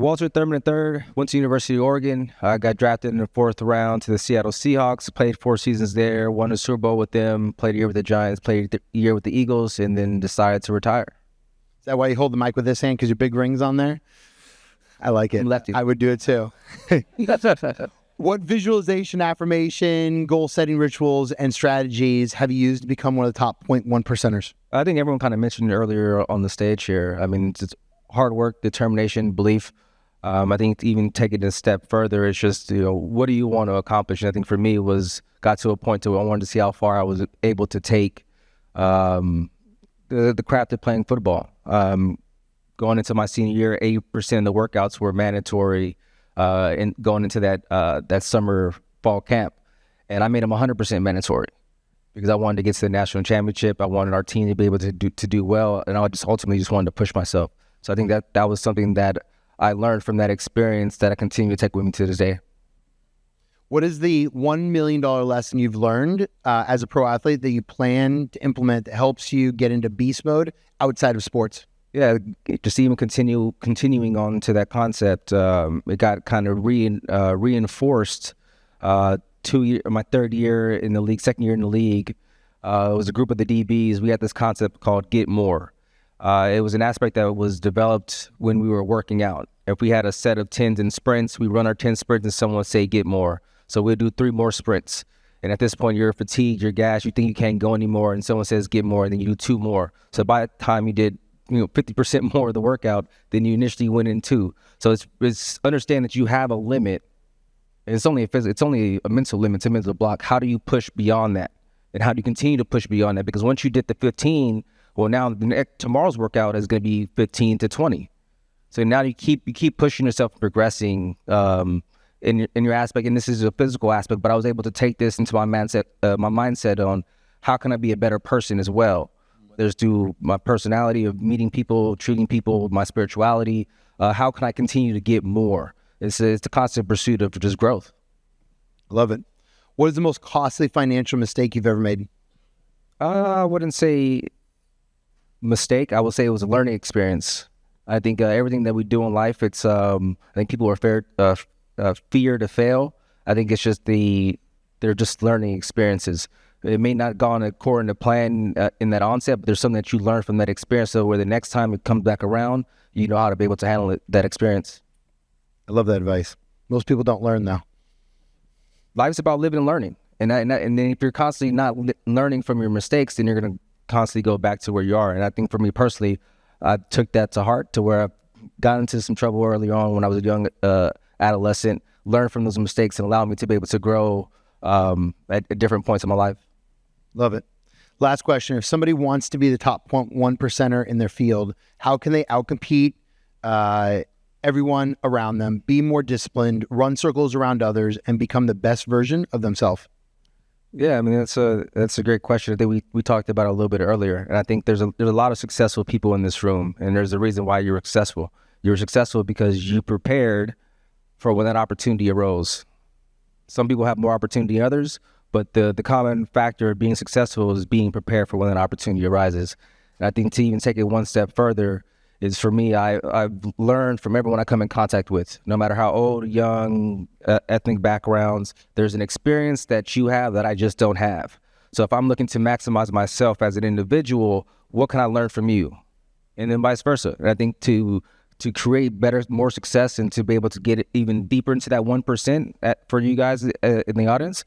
Walter Thurmond III, went to University of Oregon. I got drafted in the 4th round to the Seattle Seahawks, played 4 seasons there, won a Super Bowl with them, played a year with the Giants, played a year with the Eagles, and then decided to retire. Is that why you hold the mic with this hand, because your big ring's on there? I like it. Lefty. I would do it too. What visualization, affirmation, goal-setting rituals, and strategies have you used to become one of the top 0.1%ers? I think everyone kind of mentioned it earlier on the stage here. I mean, it's hard work, determination, belief. I think even take it a step further, it's just, what do you want to accomplish? And I think for me, got to a point where I wanted to see how far I was able to take the craft of playing football. Going into my senior year, 80% of the workouts were mandatory and going into that summer fall camp. And I made them 100% mandatory because I wanted to get to the national championship. I wanted our team to be able to do well. And I just ultimately wanted to push myself. So I think that was something that I learned from that experience that I continue to take with me to this day. What is the $1 million lesson you've learned as a pro athlete that you plan to implement that helps you get into beast mode outside of sports? Yeah, just even continuing on to that concept, it got kind of reinforced my 3rd year in the league, 2nd year in the league. It was a group of the DBs. We had this concept called Get More. It was an aspect that was developed when we were working out. If we had a set of 10s in sprints, we run our 10 sprints and someone would say, get more. So we'll do 3 more sprints. And at this point, you're fatigued, you're gassed, you think you can't go anymore, and someone says, get more, and then you do 2 more. So by the time you did 50% more of the workout than you initially went into. So it's understand that you have a limit. And it's only a mental limit, it's a mental block. How do you push beyond that? And how do you continue to push beyond that? Because once you did the 15, well, now tomorrow's workout is going to be 15 to 20. So now you keep pushing yourself, progressing in your aspect. And this is a physical aspect, but I was able to take this into my mindset on how can I be a better person as well. There's through my personality of meeting people, treating people, my spirituality. How can I continue to get more? It's the constant pursuit of just growth. Love it. What is the most costly financial mistake you've ever made? I wouldn't say mistake. I would say it was a learning experience. I think everything that we do in life, it's I think people are fear to fail. I think it's just they're just learning experiences. It may not have gone according to plan in that onset, but there's something that you learn from that experience. So where the next time it comes back around, you know how to be able to handle that experience. I love that advice. Most people don't learn though. Life's about living and learning. And then if you're constantly not learning from your mistakes, then you're going to constantly go back to where you are. And I think for me personally, I took that to heart to where I got into some trouble early on when I was a young adolescent, learned from those mistakes and allowed me to be able to grow at different points in my life. Love it. Last question. If somebody wants to be the top 0.1%er in their field, how can they outcompete everyone around them, be more disciplined, run circles around others, and become the best version of themselves? Yeah, I mean, that's a great question. I think we talked about it a little bit earlier, and I think there's a lot of successful people in this room, and there's a reason why you were successful. You were successful because you prepared for when that opportunity arose. Some people have more opportunity than others, but the common factor of being successful is being prepared for when that opportunity arises. And I think to even take it one step further is, for me, I've learned from everyone I come in contact with, no matter how old, young, ethnic backgrounds, there's an experience that you have that I just don't have. So if I'm looking to maximize myself as an individual, what can I learn from you? And then vice versa. And I think to create better, more success and to be able to get it even deeper into that 1% for you guys in the audience,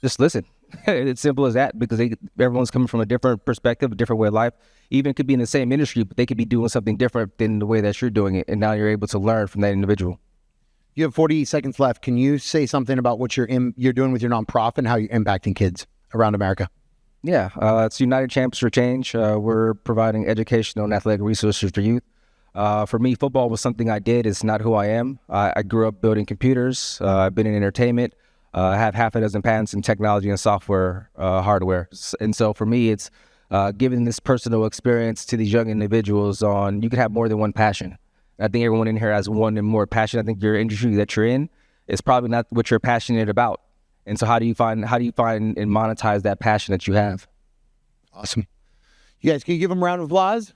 just listen. It's simple as that, because everyone's coming from a different perspective, a different way of life. Even could be in the same industry, but they could be doing something different than the way that you're doing it. And now you're able to learn from that individual. You have 40 seconds left. Can you say something about what you're doing with your nonprofit and how you're impacting kids around America? Yeah, it's United Champions for Change. We're providing educational and athletic resources for youth. For me, football was something I did. It's not who I am. I grew up building computers. I've been in entertainment. I have half a dozen patents in technology and software hardware. And so for me, it's giving this personal experience to these young individuals on you can have more than one passion. I think everyone in here has one and more passion. I think your industry that you're in is probably not what you're passionate about. And so how do you find and monetize that passion that you have? Awesome. You guys, can you give them a round of applause?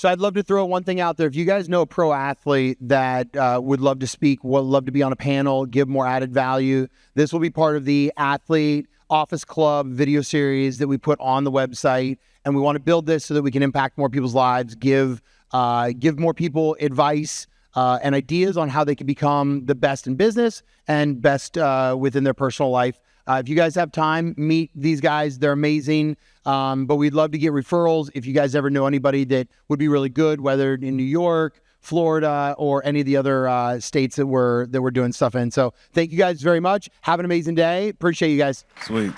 So I'd love to throw one thing out there. If you guys know a pro athlete that would love to speak, would love to be on a panel, give more added value, this will be part of the Athlete Office Club video series that we put on the website. And we want to build this so that we can impact more people's lives, give more people advice and ideas on how they can become the best in business and best within their personal life. If you guys have time, meet these guys. They're amazing. But we'd love to get referrals. If you guys ever know anybody that would be really good, whether in New York, Florida, or any of the other states that we're doing stuff in. So thank you guys very much. Have an amazing day. Appreciate you guys. Sweet.